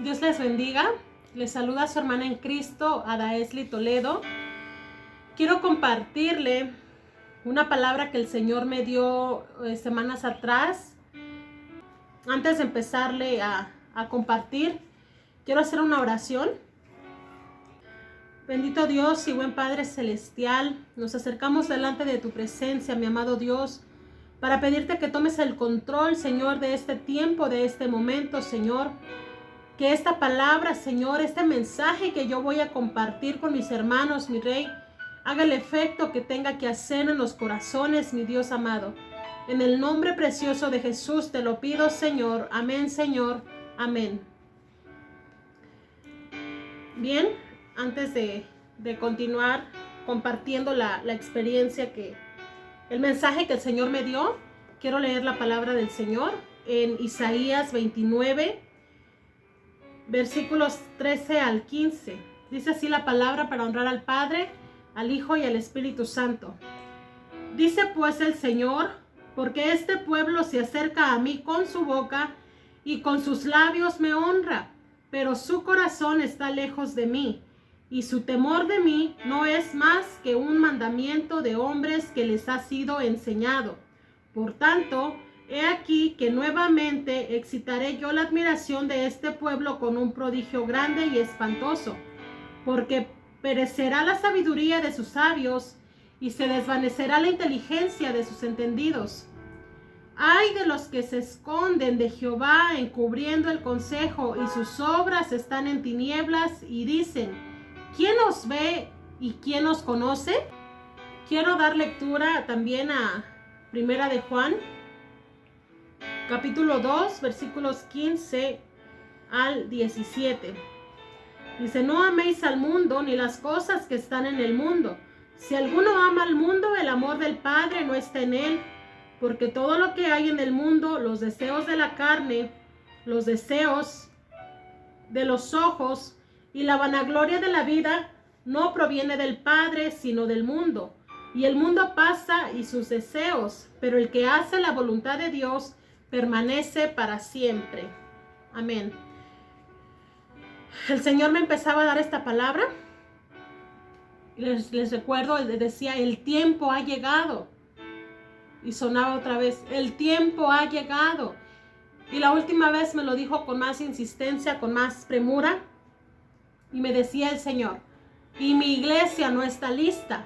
Dios les bendiga. Les saluda a su hermana en Cristo, Adaesli Toledo. Quiero compartirle una palabra que el Señor me dio semanas atrás. Antes de empezarle a compartir, quiero hacer una oración. Bendito Dios y buen Padre Celestial, nos acercamos delante de tu presencia, mi amado Dios, para pedirte que tomes el control, Señor, de este tiempo, de este momento, Señor. Que esta palabra, Señor, este mensaje que yo voy a compartir con mis hermanos, mi Rey, haga el efecto que tenga que hacer en los corazones, mi Dios amado. En el nombre precioso de Jesús te lo pido, Señor. Amén, Señor. Amén. Bien, antes de continuar compartiendo la experiencia el mensaje que el Señor me dio, quiero leer la palabra del Señor en Isaías 29, versículos 13 al 15. Dice así la palabra para honrar al Padre, al Hijo y al Espíritu Santo. Dice pues el Señor, porque este pueblo se acerca a mí con su boca y con sus labios me honra, pero su corazón está lejos de mí, y su temor de mí no es más que un mandamiento de hombres que les ha sido enseñado. Por tanto, he aquí que nuevamente excitaré yo la admiración de este pueblo con un prodigio grande y espantoso, porque perecerá la sabiduría de sus sabios y se desvanecerá la inteligencia de sus entendidos. Ay de los que se esconden de Jehová encubriendo el consejo y sus obras están en tinieblas y dicen, ¿quién os ve y quién os conoce? Quiero dar lectura también a Primera de Juan, capítulo 2, versículos 15 al 17. Dice, no améis al mundo ni las cosas que están en el mundo. Si alguno ama al mundo, el amor del Padre no está en él, porque todo lo que hay en el mundo, los deseos de la carne, los deseos de los ojos y la vanagloria de la vida, no proviene del Padre, sino del mundo. Y el mundo pasa y sus deseos, pero el que hace la voluntad de Dios permanece para siempre. Amén. El Señor me empezaba a dar esta palabra. Les recuerdo, decía, el tiempo ha llegado. Y sonaba otra vez, el tiempo ha llegado. Y la última vez me lo dijo con más insistencia, con más premura. Y me decía el Señor, y mi iglesia no está lista.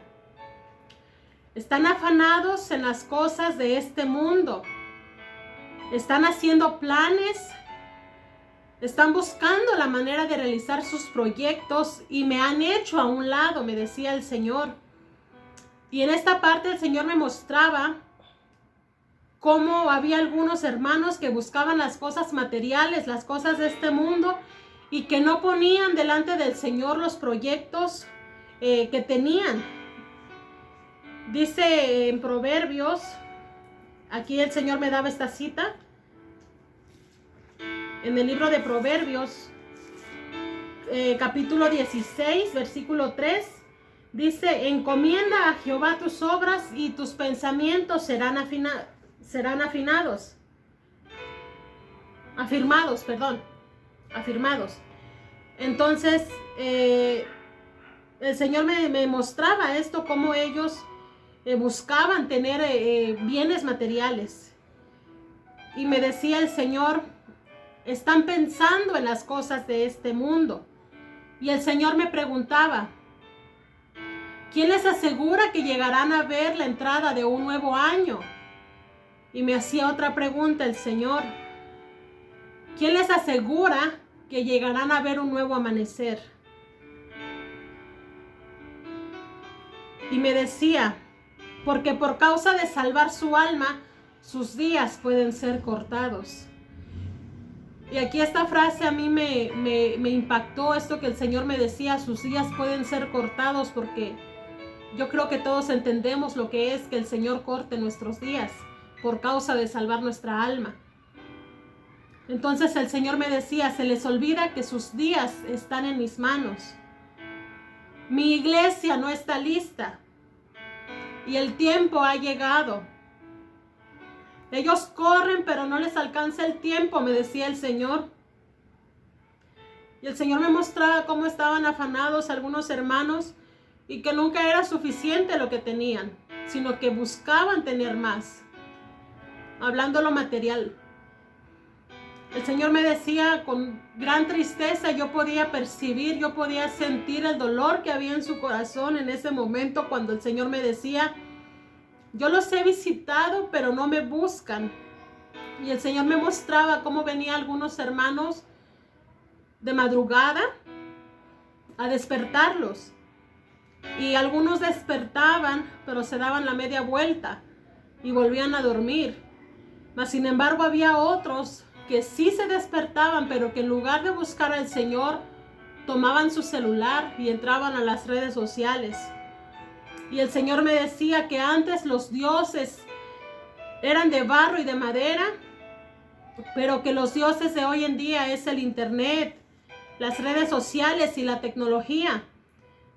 Están afanados en las cosas de este mundo. Están haciendo planes. Están buscando la manera de realizar sus proyectos y me han hecho a un lado, me decía el Señor. Y en esta parte el Señor me mostraba cómo había algunos hermanos que buscaban las cosas materiales, las cosas de este mundo, y que no ponían delante del Señor los proyectos que tenían. Dice en Proverbios, aquí el Señor me daba esta cita, en el libro de Proverbios, capítulo 16, versículo 3, dice, encomienda a Jehová tus obras y tus pensamientos serán afirmados. Entonces, el Señor me mostraba esto, cómo ellos buscaban tener bienes materiales. Y me decía el Señor, están pensando en las cosas de este mundo. Y el Señor me preguntaba, ¿quién les asegura que llegarán a ver la entrada de un nuevo año? Y me hacía otra pregunta el Señor, ¿quién les asegura que llegarán a ver un nuevo amanecer? Y me decía, porque por causa de salvar su alma, sus días pueden ser cortados. Y aquí esta frase a mí me impactó, esto que el Señor me decía, sus días pueden ser cortados, porque yo creo que todos entendemos lo que es que el Señor corte nuestros días por causa de salvar nuestra alma. Entonces el Señor me decía, se les olvida que sus días están en mis manos. Mi iglesia no está lista y el tiempo ha llegado. Ellos corren, pero no les alcanza el tiempo, me decía el Señor. Y el Señor me mostraba cómo estaban afanados algunos hermanos y que nunca era suficiente lo que tenían, sino que buscaban tener más, hablando lo material. El Señor me decía con gran tristeza, yo podía percibir, yo podía sentir el dolor que había en su corazón en ese momento cuando el Señor me decía, yo los he visitado, pero no me buscan. Y el Señor me mostraba cómo venían algunos hermanos de madrugada a despertarlos. Y algunos despertaban, pero se daban la media vuelta y volvían a dormir. Mas sin embargo había otros que sí se despertaban, pero que en lugar de buscar al Señor, tomaban su celular y entraban a las redes sociales. Y el Señor me decía que antes los dioses eran de barro y de madera, pero que los dioses de hoy en día es el internet, las redes sociales y la tecnología,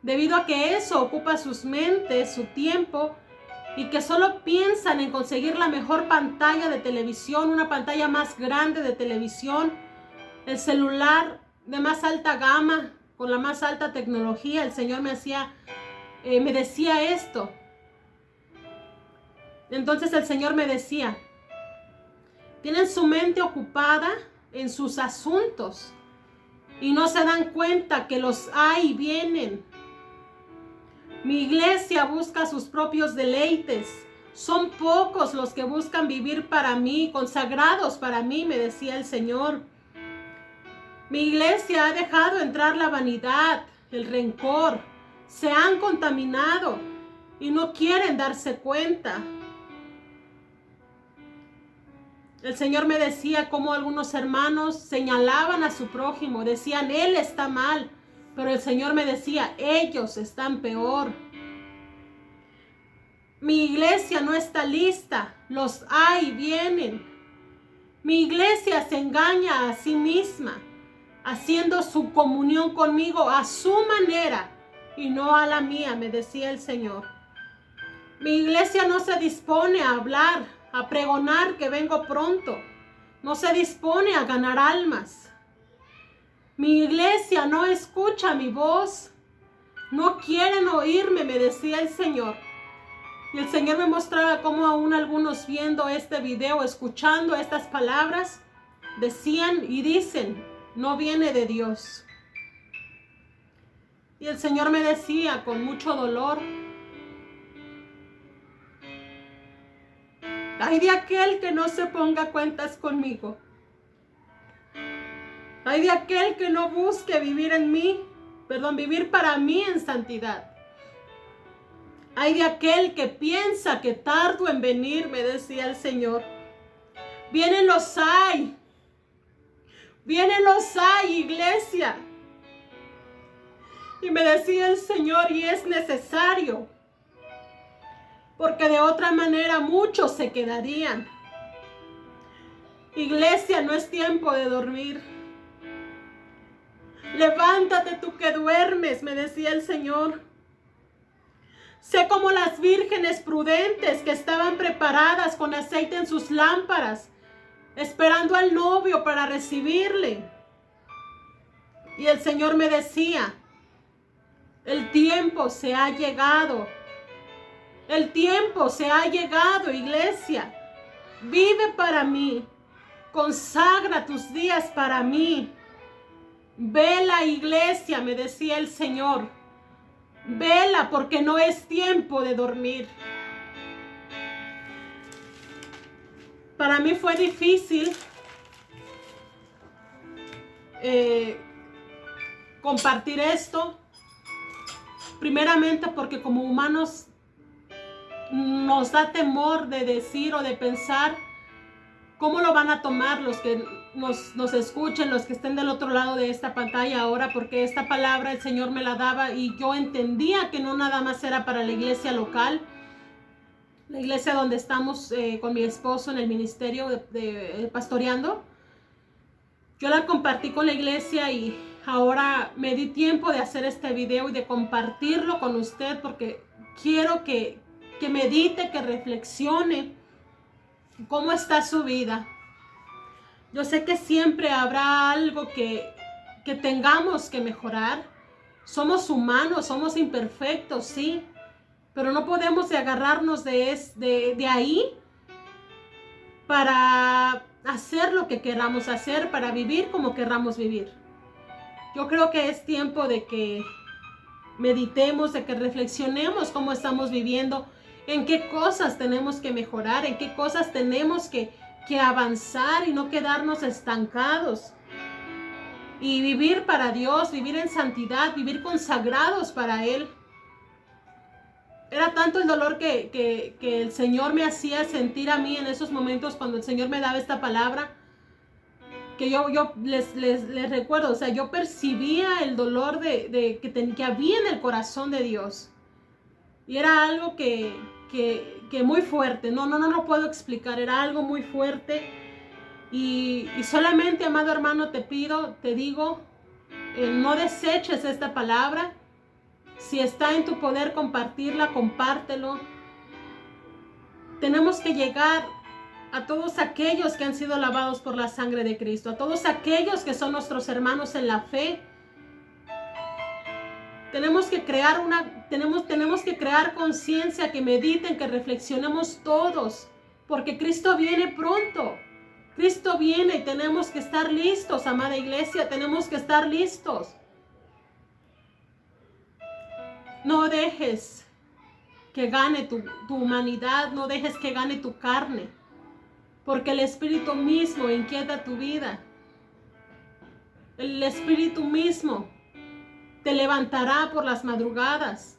debido a que eso ocupa sus mentes, su tiempo, y que solo piensan en conseguir la mejor pantalla de televisión, una pantalla más grande de televisión, el celular de más alta gama, con la más alta tecnología. El Señor me decía esto. Entonces el Señor me decía, tienen su mente ocupada en sus asuntos y no se dan cuenta que los hay y vienen. Mi iglesia busca sus propios deleites. Son pocos los que buscan vivir para mí, consagrados para mí, me decía el Señor. Mi iglesia ha dejado entrar la vanidad, el rencor. Se han contaminado y no quieren darse cuenta. El Señor me decía cómo algunos hermanos señalaban a su prójimo, decían, él está mal. Pero el Señor me decía, ellos están peor. Mi iglesia no está lista, los hay, vienen. Mi iglesia se engaña a sí misma, haciendo su comunión conmigo a su manera y no a la mía, me decía el Señor. Mi iglesia no se dispone a hablar, a pregonar que vengo pronto. No se dispone a ganar almas. Mi iglesia no escucha mi voz, no quieren oírme, me decía el Señor. Y el Señor me mostraba cómo aún algunos viendo este video, escuchando estas palabras, decían y dicen, no viene de Dios. Y el Señor me decía con mucho dolor, ay de aquel que no se ponga cuentas conmigo. Ay de aquel que no busque vivir vivir para mí en santidad. Ay de aquel que piensa que tardo en venir, me decía el Señor. Vienen los hay, iglesia. Y me decía el Señor, y es necesario, porque de otra manera muchos se quedarían. Iglesia, no es tiempo de dormir. Levántate tú que duermes, me decía el Señor. Sé como las vírgenes prudentes que estaban preparadas con aceite en sus lámparas, esperando al novio para recibirle. Y el Señor me decía, el tiempo se ha llegado. El tiempo se ha llegado, iglesia. Vive para mí. Consagra tus días para mí. Vela, iglesia, me decía el Señor. Vela, porque no es tiempo de dormir. Para mí fue difícil compartir esto. Primeramente porque como humanos nos da temor de decir o de pensar cómo lo van a tomar los que nos escuchen, los que estén del otro lado de esta pantalla ahora, porque esta palabra el Señor me la daba y yo entendía que no nada más era para la iglesia local, la iglesia donde estamos con mi esposo en el ministerio de pastoreando. Yo la compartí con la iglesia y ahora me di tiempo de hacer este video y de compartirlo con usted porque quiero que medite, que reflexione cómo está su vida. Yo sé que siempre habrá algo que que tengamos que mejorar. Somos humanos, somos imperfectos, sí, pero no podemos agarrarnos de ahí para hacer lo que queramos hacer, para vivir como queramos vivir. Yo creo que es tiempo de que meditemos, de que reflexionemos cómo estamos viviendo, en qué cosas tenemos que mejorar, en qué cosas tenemos que avanzar y no quedarnos estancados. Y vivir para Dios, vivir en santidad, vivir consagrados para Él. Era tanto el dolor que el Señor me hacía sentir a mí en esos momentos cuando el Señor me daba esta palabra, que yo les recuerdo, o sea, yo percibía el dolor que había en el corazón de Dios. Y era algo que muy fuerte, no lo puedo explicar, era algo muy fuerte. Y solamente, amado hermano, te digo, no deseches esta palabra. Si está en tu poder compartirla, compártelo. Tenemos que llegar a todos aquellos que han sido lavados por la sangre de Cristo, a todos aquellos que son nuestros hermanos en la fe. Tenemos que crear conciencia, que mediten, que reflexionemos todos, porque Cristo viene pronto. Cristo viene y tenemos que estar listos, amada iglesia, tenemos que estar listos. No dejes que gane tu humanidad, no dejes que gane tu carne, porque el Espíritu mismo inquieta tu vida. El Espíritu mismo te levantará por las madrugadas.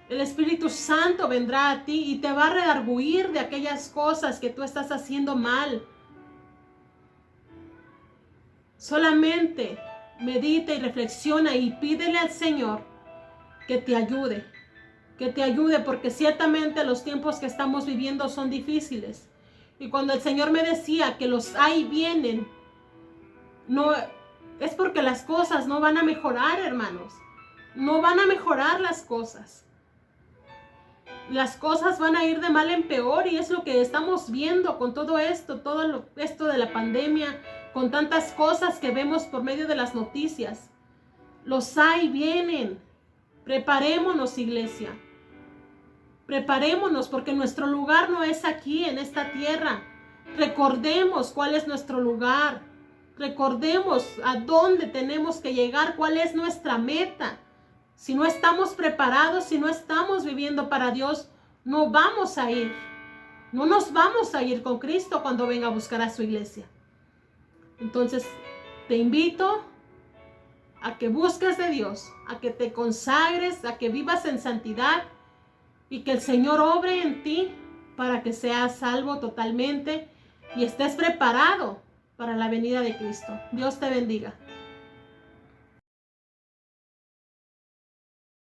El Espíritu Santo vendrá a ti y te va a redarguir de aquellas cosas que tú estás haciendo mal. Solamente medita y reflexiona y pídele al Señor que te ayude, porque ciertamente los tiempos que estamos viviendo son difíciles. Y cuando el Señor me decía que los hay vienen, no es porque las cosas no van a mejorar, hermanos. No van a mejorar las cosas. Las cosas van a ir de mal en peor, y es lo que estamos viendo con todo esto de la pandemia, con tantas cosas que vemos por medio de las noticias. Los hay vienen. Preparémonos, iglesia. Preparémonos, porque nuestro lugar no es aquí en esta tierra. Recordemos cuál es nuestro lugar. Recordemos a dónde tenemos que llegar, cuál es nuestra meta. Si no estamos preparados, si no estamos viviendo para Dios, no vamos a ir. No nos vamos a ir con Cristo cuando venga a buscar a su iglesia. Entonces, te invito a que busques de Dios, a que te consagres, a que vivas en santidad y que el Señor obre en ti para que seas salvo totalmente y estés preparado para la venida de Cristo. Dios te bendiga.